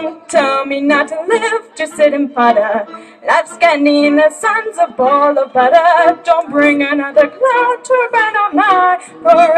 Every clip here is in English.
Don't tell me not to live, just sit and putter. Life's getting in the sun's a ball of butter. Don't bring another cloud to rain on my parade.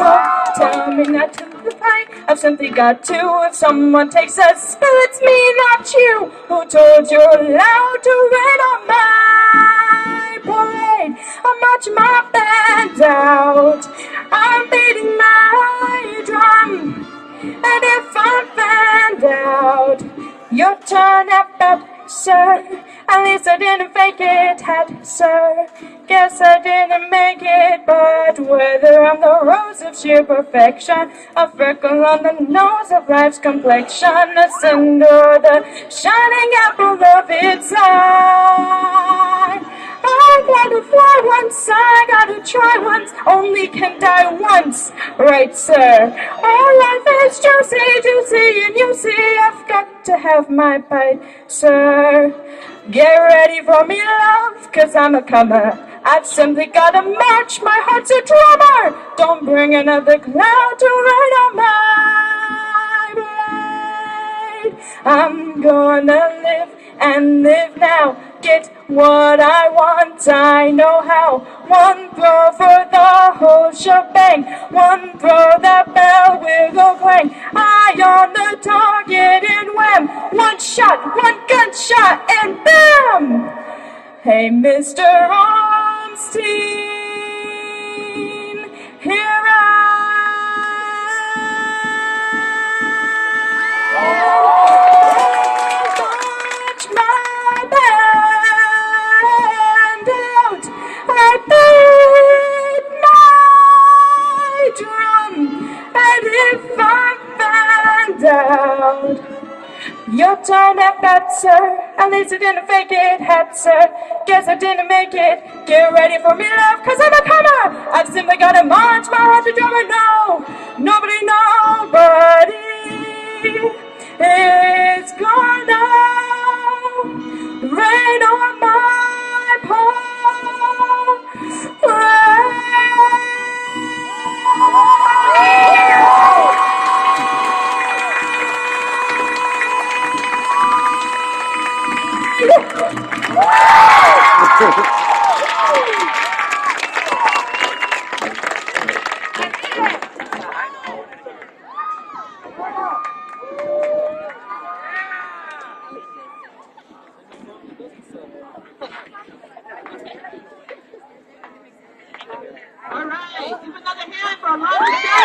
Don't tell me not to fight, I've simply got to. If someone takes a spill, it's me, not you. Who told you allowed to rain on my parade? I'm marching my band out, I'm beating my drum. And if I'm found out, your turn up, sir. At least I didn't fake it, sir. Guess I didn't make it, but whether I'm the rose of sheer perfection, a freckle on the nose of life's complexion, a cinder, or the shining apple of its eye. I gotta fly once, I gotta try once, only can die once, right, sir? Our life is juicy, juicy, and you see I've got to have my bite, sir. Get ready for me, love, 'cause I'm a comer. I've simply gotta match, my heart's a drummer. Don't bring another cloud to rain on my parade. I'm gonna live and live now, get what I want, I know how. One throw for the whole shebang, one throw, that bell will go clang. Eye on the target and wham, one shot, one gunshot, and bam! Hey, Mr. Ornstein, here I march my band out, I beat my drum, and if I'm found out, your turn at bat, sir. At least I didn't fake it, sir. Guess I didn't make it. Get ready for me, love, 'cause I'm a comer. I've simply gotta march my heart to drummer. No, nobody, is gonna rain on my All right, give another hand for Alana.